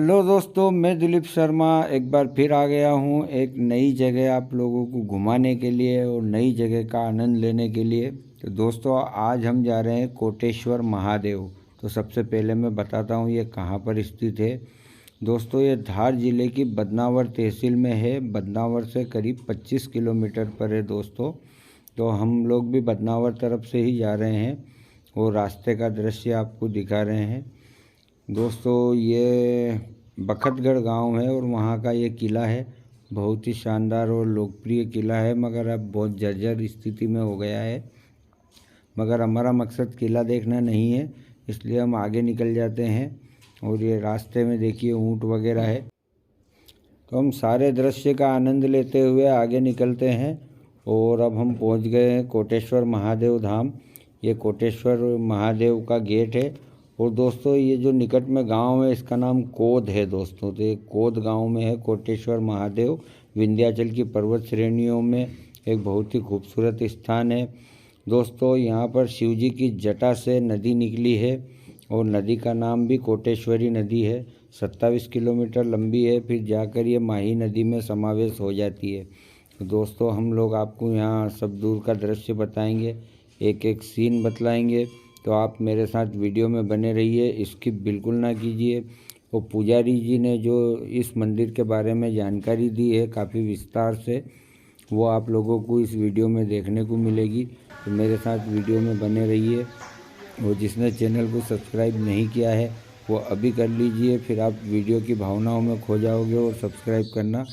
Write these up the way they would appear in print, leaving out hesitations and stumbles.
Hello दोस्तों, मैं दिलीप शर्मा एक बार फिर आ गया हूँ एक नई जगह आप लोगों को घुमाने के लिए और नई जगह का आनंद लेने के लिए। तो दोस्तों आज हम जा रहे हैं कोटेश्वर महादेव। तो सबसे पहले मैं बताता हूँ ये कहाँ पर स्थित है। दोस्तों ये धार जिले की बदनावर तहसील में है। बदनावर से करीब 25 किलोमीटर पर है दोस्तों। तो हम लोग भी बदनावर तरफ से ही जा रहे हैं और रास्ते का दृश्य आपको दिखा रहे हैं। दोस्तों ये बखतगढ़ गांव है और वहाँ का ये किला है। बहुत ही शानदार और लोकप्रिय किला है, मगर अब बहुत जर्जर स्थिति में हो गया है। मगर हमारा मकसद किला देखना नहीं है, इसलिए हम आगे निकल जाते हैं। और ये रास्ते में देखिए ऊँट वगैरह है। तो हम सारे दृश्य का आनंद लेते हुए आगे निकलते हैं। और अब हम पहुँच गए हैं कोटेश्वर महादेव धाम। ये कोटेश्वर महादेव का गेट है। और दोस्तों ये जो निकट में गांव है इसका नाम कोद है दोस्तों। तो ये कोद गांव में है कोटेश्वर महादेव। विंध्याचल की पर्वत श्रेणियों में एक बहुत ही खूबसूरत स्थान है दोस्तों। यहाँ पर शिव जी की जटा से नदी निकली है और नदी का नाम भी कोटेश्वरी नदी है। 27 किलोमीटर लंबी है, फिर जाकर ये माही नदी में समावेश हो जाती है। तो दोस्तों हम लोग आपको यहाँ सब दूर का दृश्य बताएंगे, एक एक सीन बतलाएंगे। तो आप मेरे साथ वीडियो में बने रहिए, स्किप बिल्कुल ना कीजिए। और पुजारी जी ने जो इस मंदिर के बारे में जानकारी दी है काफ़ी विस्तार से, वो आप लोगों को इस वीडियो में देखने को मिलेगी। तो मेरे साथ वीडियो में बने रहिए। और जिसने चैनल को सब्सक्राइब नहीं किया है वो अभी कर लीजिए, फिर आप वीडियो की भावनाओं में खो जाओगे और सब्सक्राइब करना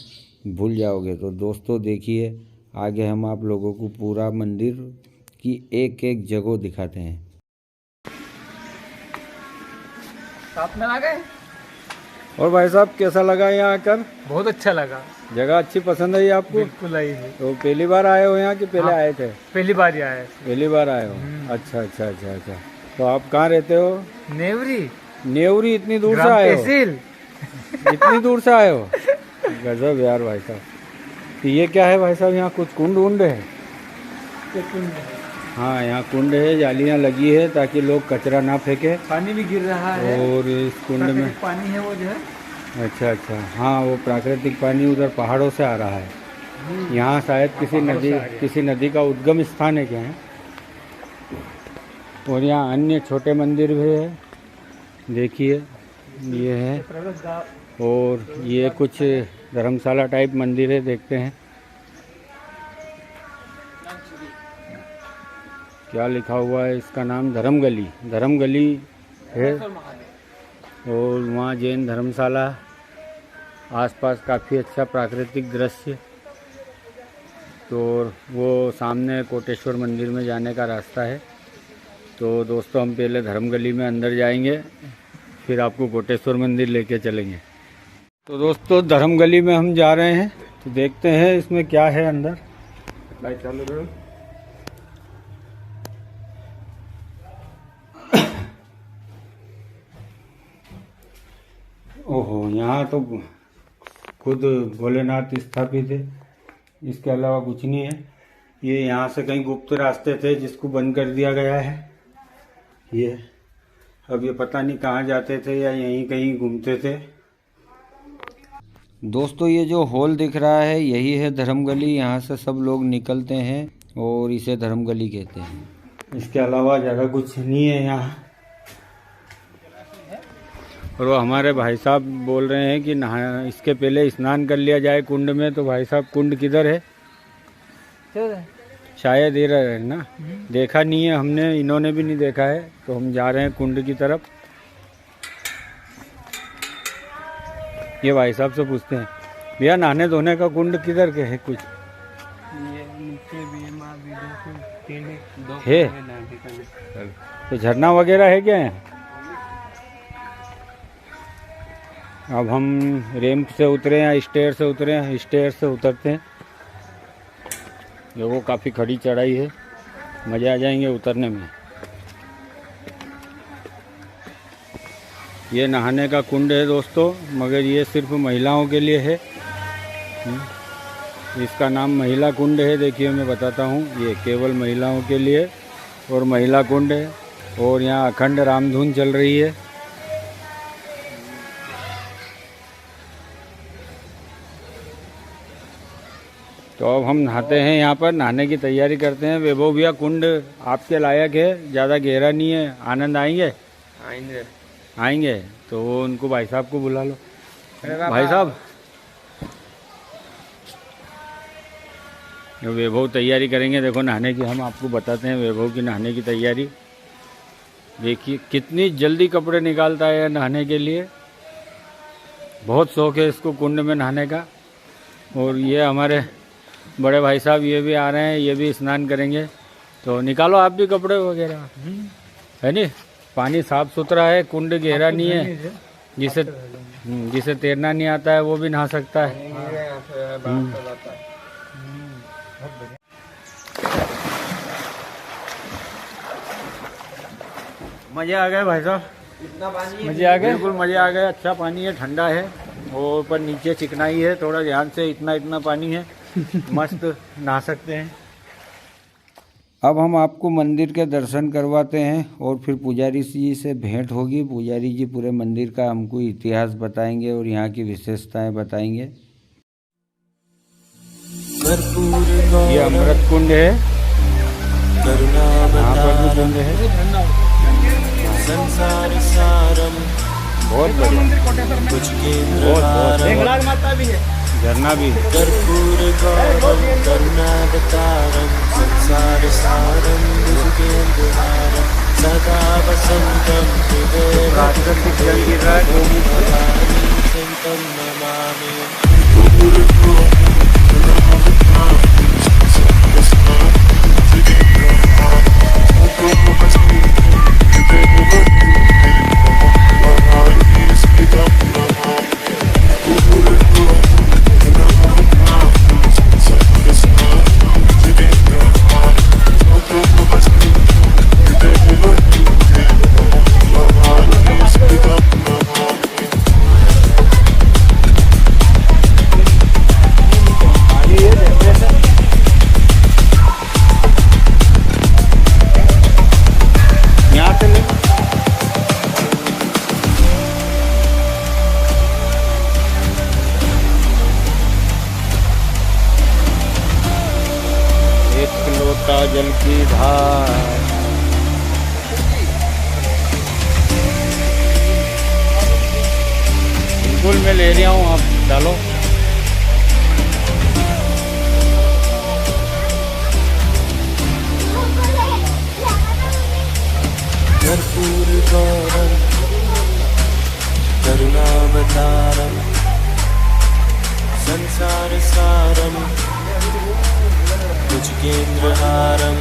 भूल जाओगे। तो दोस्तों देखिए आगे हम आप लोगों को पूरा मंदिर की एक एक जगह दिखाते हैं। साथ में आ गए। और भाई साहब कैसा लगा यहाँ आकर? बहुत अच्छा लगा। जगह अच्छी पसंद आई आपको? बिल्कुल आई है। तो पहली बार आए हो यहाँ कि पहले आए थे? पहली बार ही आए। पहली बार आए हो। अच्छा अच्छा अच्छा अच्छा। तो आप कहाँ रहते हो? नेवरी। नेवरी? इतनी दूर से आए हो? इतनी दूर से आए हो? गजब यार भाई साहब। तो ये क्या है भाई साहब, यहाँ कुछ कुंड वुंड है? हाँ यहाँ कुंड है, जालियाँ लगी है ताकि लोग कचरा ना फेंके। पानी भी गिर रहा है और इस कुंड में पानी है वो जो है। अच्छा अच्छा, हाँ वो प्राकृतिक पानी उधर पहाड़ों से आ रहा है। यहाँ शायद किसी नदी का उद्गम स्थान है क्या है। और यहाँ अन्य छोटे मंदिर भी है, देखिए ये है। और ये कुछ धर्मशाला टाइप मंदिर है, देखते हैं क्या लिखा हुआ है। इसका नाम धर्मगली है। और वहाँ जैन धर्मशाला, आसपास काफ़ी अच्छा प्राकृतिक दृश्य। तो वो सामने कोटेश्वर मंदिर में जाने का रास्ता है। तो दोस्तों हम पहले धर्मगली में अंदर जाएंगे, फिर आपको कोटेश्वर मंदिर लेके चलेंगे। तो दोस्तों धर्मगली में हम जा रहे हैं, तो देखते हैं इसमें क्या है अंदर। लाइट चालू करो। ओहो, यहाँ तो खुद भोलेनाथ स्थापित है, इसके अलावा कुछ नहीं है। ये यहाँ से कहीं गुप्त रास्ते थे जिसको बंद कर दिया गया है। ये अब ये पता नहीं कहाँ जाते थे या यहीं कहीं घूमते थे। दोस्तों ये जो हॉल दिख रहा है यही है धर्मगली। यहाँ से सब लोग निकलते हैं और इसे धर्मगली कहते हैं। इसके अलावा ज़्यादा कुछ नहीं है यहाँ। और वो हमारे भाई साहब बोल रहे हैं कि नहा इसके पहले स्नान कर लिया जाए कुंड में। तो भाई साहब कुंड किधर है? शायद इधर है ना, देखा नहीं है हमने, इन्होंने भी नहीं देखा है। तो हम जा रहे हैं कुंड की तरफ। ये भाई साहब से पूछते हैं, भैया नहाने धोने का कुंड किधर के है? कुछ है तो झरना वगैरह है क्या यहाँ? अब हम रैंप से उतरे हैं, स्टेयर से उतरे हैं, स्टेयर से उतरते हैं। वो काफ़ी खड़ी चढ़ाई है, मज़ा आ जाएंगे उतरने में। ये नहाने का कुंड है दोस्तों, मगर ये सिर्फ महिलाओं के लिए है। इसका नाम महिला कुंड है। देखिए मैं बताता हूँ, ये केवल महिलाओं के लिए और महिला कुंड है। और यहाँ अखंड रामधुन चल रही है। तो अब हम नहाते हैं, यहाँ पर नहाने की तैयारी करते हैं। वैभव भैया कुंड आपके लायक है, ज़्यादा गहरा नहीं है। आनंद आएंगे? आएंगे। आएंगे तो वो उनको भाई साहब को बुला लो। भाई साहब, वैभव तैयारी करेंगे। देखो नहाने की, हम आपको बताते हैं वैभव की नहाने की तैयारी। देखिए कितनी जल्दी कपड़े निकालता है नहाने के लिए। बहुत शौक है इसको कुंड में नहाने का। और ये हमारे बड़े भाई साहब ये भी आ रहे हैं, ये भी स्नान करेंगे। तो निकालो आप भी कपड़े वगैरह, है नी? पानी साफ सुथरा है, कुंड गहरा नहीं है। जिसे तैरना नहीं आता है वो भी नहा सकता है। मजे आ गए भाई साहब, इतना पानी मजे आ गए, बिल्कुल मजे आ गए। अच्छा पानी है, ठंडा है और ऊपर नीचे चिकनाई है। थोड़ा ध्यान से, इतना पानी है, मस्त नहा सकते हैं। अब हम आपको मंदिर के दर्शन करवाते हैं और फिर पुजारी जी से भेंट होगी। पुजारी जी पूरे मंदिर का हमको इतिहास बताएंगे और यहाँ की विशेषताएं बताएंगे। ये अमृत कुंड है, यहाँ पर भी कुंड है। संसार सारम बहुत बढ़िया, कुछ केंद्र माता भी है। झरना भी है। कर्पूर गौरम करुणावतारम संसार सारम कुछ केंद्र हारम सदा वसंतम हृदय प्राकृतिक जल गिर रहा है। संतम नमामि जल की धार, बिल्कुल मैं ले रहा हूँ, आप डालो। कर्पूर गौरम करुणावतारम संसार सारम कुछ केंद्र हारम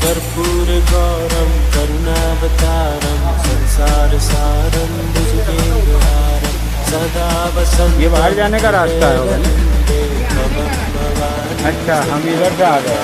कर्पूर गौरम करुणावतारम संसार सारम कुछ केंद्र हारम सदा वसंत। ये बाहर जाने का रास्ता है होगा ना? अच्छा, हम इधर से आ गए।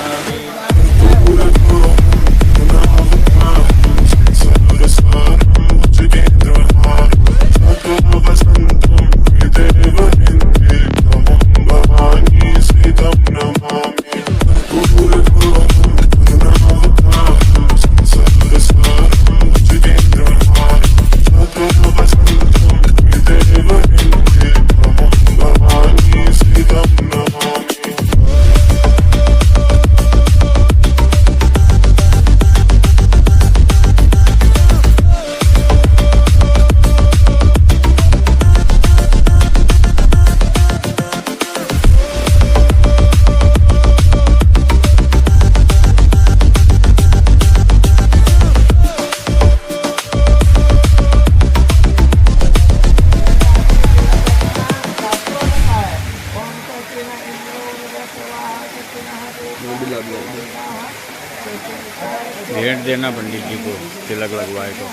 भेंट देना पंडित जी को, तिलक लगवाए तो।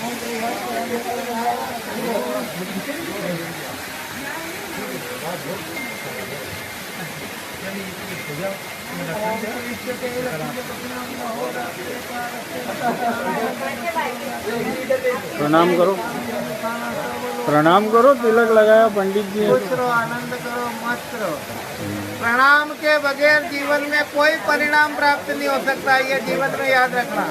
प्रणाम करो, प्रणाम करो, तिलक लगाया पंडित जी। खुश रहो, आनंद करो, मस्त रहो। प्रणाम के बगैर जीवन में कोई परिणाम प्राप्त नहीं हो सकता, ये जीवन में याद रखना।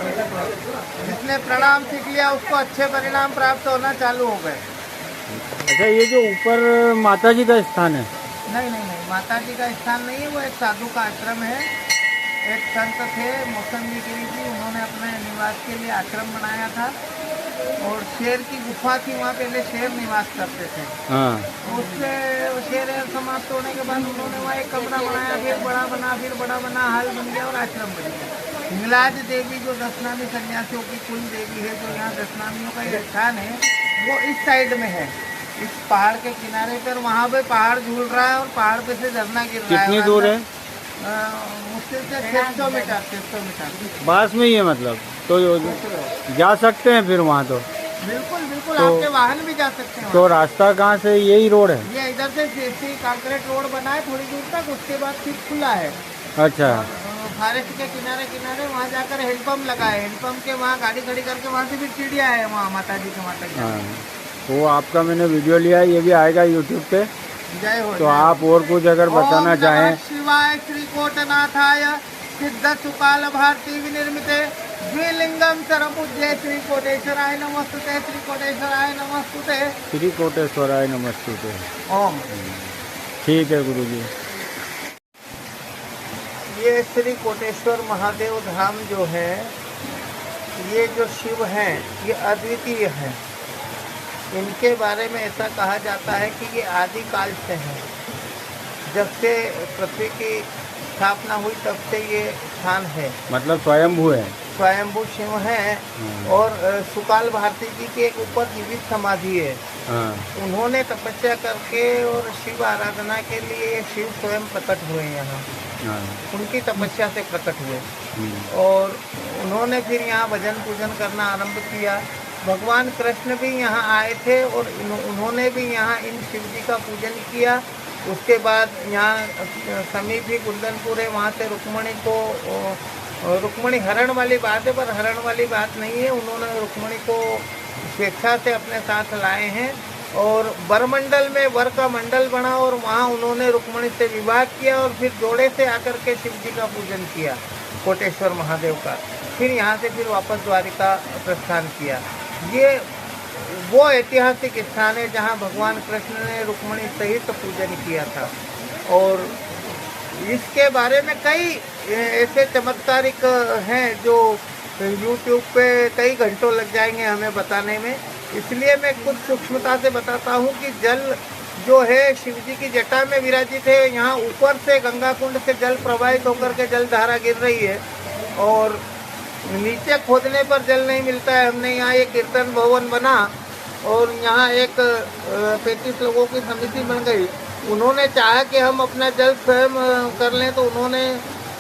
जिसने प्रणाम सीख लिया उसको अच्छे परिणाम प्राप्त होना चालू हो गए। अच्छा, ये जो ऊपर माता जी का स्थान है, नहीं नहीं नहीं, माता जी का स्थान नहीं है, वो एक साधु का आश्रम है। एक संत थे मौसमी गिरी जी, उन्होंने अपने निवास के लिए आश्रम बनाया था और शेर की गुफा थी, वहाँ पहले शेर निवास करते थे। हाँ। उससे शेर समाप्त होने के बाद उन्होंने वहाँ एक कमरा बनाया, फिर बड़ा बना, फिर बड़ा बना, हाल बन गया और आश्रम बन गया। हिंगलाज देवी जो दशनामी सन्यासियों की कुल देवी है, जो यहाँ दशनामियों का ये स्थान है, वो इस साइड में है, इस पहाड़ के किनारे पर। वहाँ पे पहाड़ झूल रहा है और पहाड़ पे से झरना गिर रहा है। कितनी दूर है? मुश्किल से 600 मीटर 600 मीटर पास में ही है मतलब, तो जा सकते हैं फिर वहाँ तो? बिल्कुल बिल्कुल, तो आपके वाहन भी जा सकते हैं। तो रास्ता कहाँ से, यही रोड है? ये इधर से जैसे कांक्रीट रोड बना है थोड़ी दूर तक, उसके बाद फिर खुला है। अच्छा। फॉरेस्ट के किनारे किनारे वहाँ जाकर हैंडपम्प लगा है, हैंडपम्प के वहाँ गाड़ी खड़ी करके वहाँ से फिर चिड़िया है वहाँ माता जी के माता जी। हाँ, वो आपका मैंने वीडियो लिया है, ये भी आएगा यूट्यूब पे। जय हो। तो आप और कुछ अगर बताना चाहें? शिवाय श्री कोटनाथाय सिद्ध सुकाल भारती विनिर्मिते द्विलिंगम सर्वपूज्य श्री कोटेश्वराय नमस्तुते, श्री कोटेश्वराय नमस्तुते, श्री कोटेश्वराय नमस्तुते। ओम। ठीक है गुरुजी। ये श्री कोटेश्वर महादेव धाम जो है, ये जो शिव हैं ये अद्वितीय हैं। इनके बारे में ऐसा कहा जाता है कि ये आदि काल से हैं। जब से पृथ्वी की स्थापना हुई तब से ये स्थान है, मतलब स्वयंभू है, स्वयंभू शिव हैं। और सुकाल भारती जी के एक ऊपर जीवित समाधि है। हाँ। उन्होंने तपस्या करके और शिव आराधना के लिए शिव स्वयं प्रकट हुए यहाँ। हाँ। उनकी तपस्या से प्रकट हुए और उन्होंने फिर यहाँ भजन पूजन करना आरंभ किया। भगवान कृष्ण भी यहाँ आए थे और उन्होंने भी यहाँ इन शिव जी का पूजन किया। उसके बाद यहाँ समीप ही कुंदनपुर है, वहाँ से रुक्मणी हरण वाली बात है, पर हरण वाली बात नहीं है। उन्होंने रुक्मणी को स्वेच्छा से अपने साथ लाए हैं और बरमंडल में वर का मंडल बना और वहाँ उन्होंने रुक्मणी से विवाह किया और फिर जोड़े से आकर के शिव जी का पूजन किया, कोटेश्वर महादेव का। फिर यहाँ से फिर वापस द्वारिका प्रस्थान किया। ये वो ऐतिहासिक स्थान है जहाँ भगवान कृष्ण ने रुक्मणी सहित पूजन किया था। और इसके बारे में कई ऐसे चमत्कारिक हैं जो YouTube पे कई घंटों लग जाएंगे हमें बताने में, इसलिए मैं कुछ सूक्ष्मता से बताता हूँ कि जल जो है शिव जी की जटा में विराजित है। यहाँ ऊपर से गंगा कुंड से जल प्रवाहित होकर के जल धारा गिर रही है और नीचे खोदने पर जल नहीं मिलता है। हमने यहाँ एक कीर्तन भवन बना और यहाँ एक 35 लोगों की समिति बन गई। उन्होंने चाहा कि हम अपना जल स्वयं कर लें, तो उन्होंने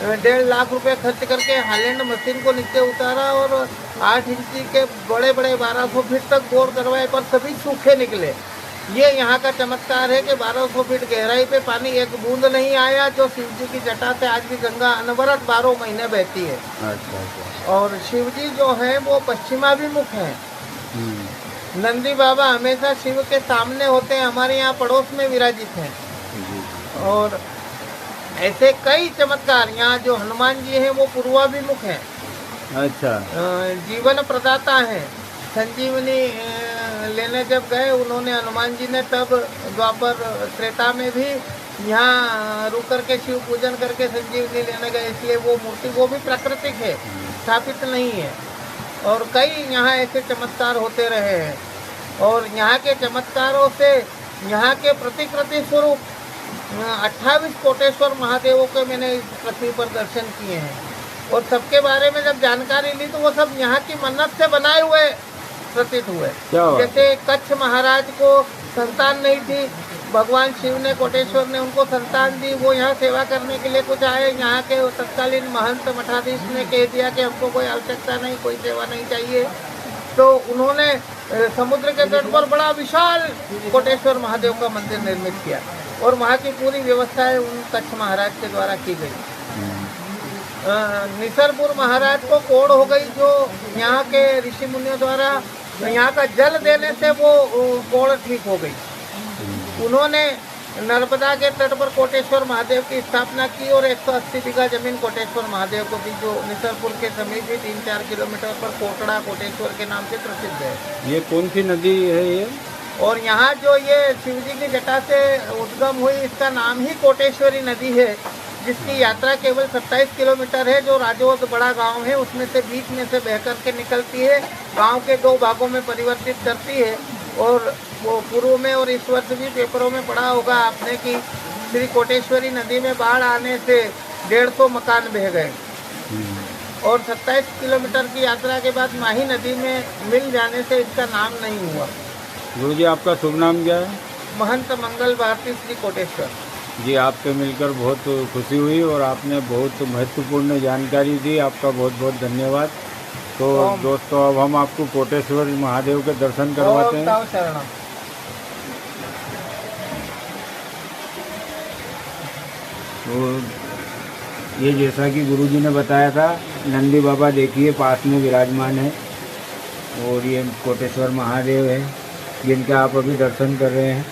1.5 लाख रुपए खर्च करके हालैंड मशीन को नीचे उतारा और 8 इंची के बड़े बड़े 1200 फीट तक बोर करवाए, पर सभी सूखे निकले। ये यहाँ का चमत्कार है कि 1200 फीट गहराई पे पानी एक बूंद नहीं आया, जो शिव जी की जटा से आज भी गंगा अनवरत 12 महीने बहती है। अच्छा। और शिव जी जो है वो पश्चिमाभिमुख हैं। नंदी बाबा हमेशा शिव के सामने होते हैं, हमारे यहाँ पड़ोस में विराजित हैं। और ऐसे कई चमत्कार, यहाँ जो हनुमान जी हैं वो पूर्वाभिमुख हैं। अच्छा। जीवन प्रदाता हैं। संजीवनी लेने जब गए उन्होंने, हनुमान जी ने, तब द्वापर त्रेता में भी यहाँ रुक करके शिव पूजन करके संजीवनी लेने गए, इसलिए वो मूर्ति वो भी प्राकृतिक है, स्थापित नहीं है। और कई यहाँ ऐसे चमत्कार होते रहे हैं और यहाँ के चमत्कारों से यहाँ के प्रतिकृति स्वरूप 28 कोटेश्वर महादेवों के मैंने इस पृथ्वी पर दर्शन किए हैं। और सबके बारे में जब जानकारी ली तो वो सब यहाँ की मन्नत से बनाए हुए प्रतीत हुए। जैसे कच्छ महाराज को संतान नहीं थी, भगवान शिव ने, कोटेश्वर ने उनको संतान दी। वो यहाँ सेवा करने के लिए कुछ आए, यहाँ के तत्कालीन महंत मठाधीश ने कह दिया कि हमको कोई आवश्यकता नहीं, कोई सेवा नहीं चाहिए। तो उन्होंने समुद्र के तट पर बड़ा विशाल कोटेश्वर महादेव का मंदिर निर्मित किया और वहाँ की पूरी व्यवस्थाएं उन कच्छ महाराज के द्वारा की गई। निसरपुर महाराज को कोढ़ हो गई, जो यहाँ के ऋषि मुनियों द्वारा यहाँ का जल देने से वो कोढ़ ठीक हो गई। उन्होंने नर्मदा के तट पर कोटेश्वर महादेव की स्थापना की और 180 बीघा जमीन कोटेश्वर महादेव को दी, जो निसरपुर के समीप ही 3-4 किलोमीटर पर कोटड़ा कोटेश्वर के नाम से प्रसिद्ध है। ये कौन सी नदी है? और यहाँ जो ये शिव जी की जटा से उद्गम हुई, इसका नाम ही कोटेश्वरी नदी है, जिसकी यात्रा केवल 27 किलोमीटर है। जो राजोद बड़ा गांव है उसमें से बीच में से बह कर के निकलती है, गांव के 2 भागों में परिवर्तित करती है। और वो पूर्व में और इस वर्ष भी पेपरों में पढ़ा होगा आपने कि श्री कोटेश्वरी नदी में बाढ़ आने से 150 मकान बह गए। और 27 किलोमीटर की यात्रा के बाद माही नदी में मिल जाने से इसका नाम नहीं हुआ। गुरु जी, आपका शुभ नाम क्या है? महंत मंगल भारती श्री कोटेश्वर जी, आपसे मिलकर बहुत खुशी हुई और आपने बहुत महत्वपूर्ण जानकारी दी। आपका बहुत बहुत धन्यवाद। तो दोस्तों, अब हम आपको कोटेश्वर महादेव के दर्शन करवाते हैं। शरणम। तो ये जैसा कि गुरुजी ने बताया था, नंदी बाबा देखिए पास में विराजमान है और ये कोटेश्वर महादेव है जिनका आप अभी दर्शन कर रहे हैं।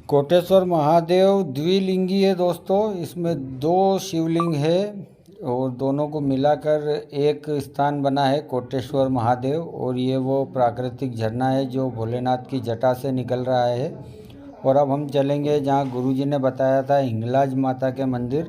कोटेश्वर महादेव द्विलिंगी है दोस्तों, इसमें 2 शिवलिंग है और दोनों को मिलाकर एक स्थान बना है कोटेश्वर महादेव। और ये वो प्राकृतिक झरना है जो भोलेनाथ की जटा से निकल रहा है। और अब हम चलेंगे जहाँ गुरुजी ने बताया था हिंगलाज माता के मंदिर।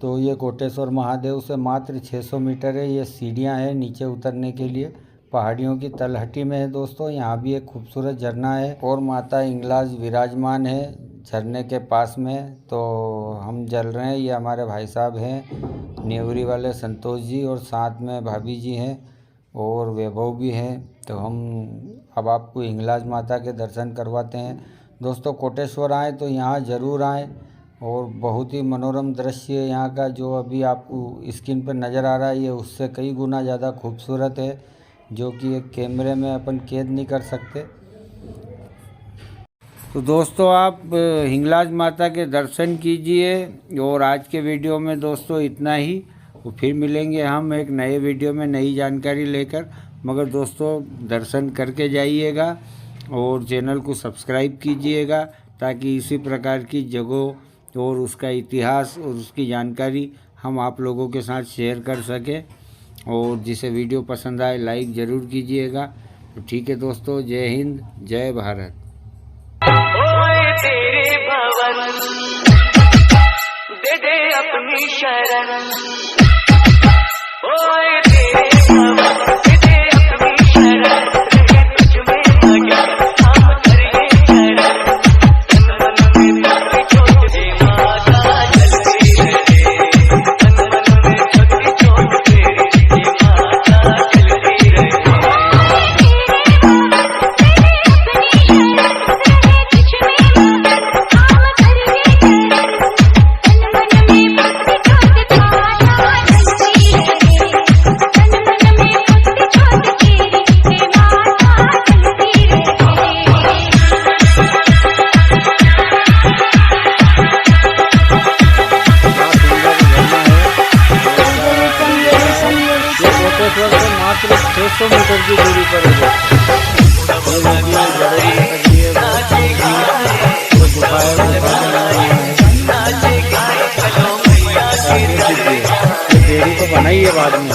तो ये कोटेश्वर महादेव से मात्र 600 मीटर है। ये सीढ़ियाँ हैं नीचे उतरने के लिए, पहाड़ियों की तलहटी में है दोस्तों। यहाँ भी एक खूबसूरत झरना है और माता हिंगलाज विराजमान है झरने के पास में। तो हम चल रहे हैं, ये हमारे भाई साहब हैं नेवरी वाले संतोष जी, और साथ में भाभी जी हैं और वैभव भी हैं। तो हम अब आपको हिंगलाज माता के दर्शन करवाते हैं। दोस्तों, कोटेश्वर आएँ तो यहाँ ज़रूर आएँ और बहुत ही मनोरम दृश्य है यहाँ का। जो अभी आपको स्क्रीन पर नज़र आ रहा है ये उससे कई गुना ज़्यादा खूबसूरत है, जो कि एक कैमरे में अपन कैद नहीं कर सकते। तो दोस्तों, आप हिंगलाज माता के दर्शन कीजिए। और आज के वीडियो में दोस्तों इतना ही। तो फिर मिलेंगे हम एक नए वीडियो में नई जानकारी लेकर। मगर दोस्तों, दर्शन करके जाइएगा और चैनल को सब्सक्राइब कीजिएगा ताकि इसी प्रकार की जगहों और उसका इतिहास और उसकी जानकारी हम आप लोगों के साथ शेयर कर सकें। और जिसे वीडियो पसंद आए लाइक ज़रूर कीजिएगा। तो ठीक है दोस्तों, जय हिंद, जय भारत। तेरे भवन दे दे अपनी शरण, ओए तेरे भवन दे दे अपनी शरण, तुझ में भगन हम करिए शरण, तन मन में भक्ति जोत दे माता जलती रहे, तन मन में भक्ति जोत दे माता जलती रहे। मात्र 600 मीटर की दूरी पर है। देरी तो बनाई है बाद में।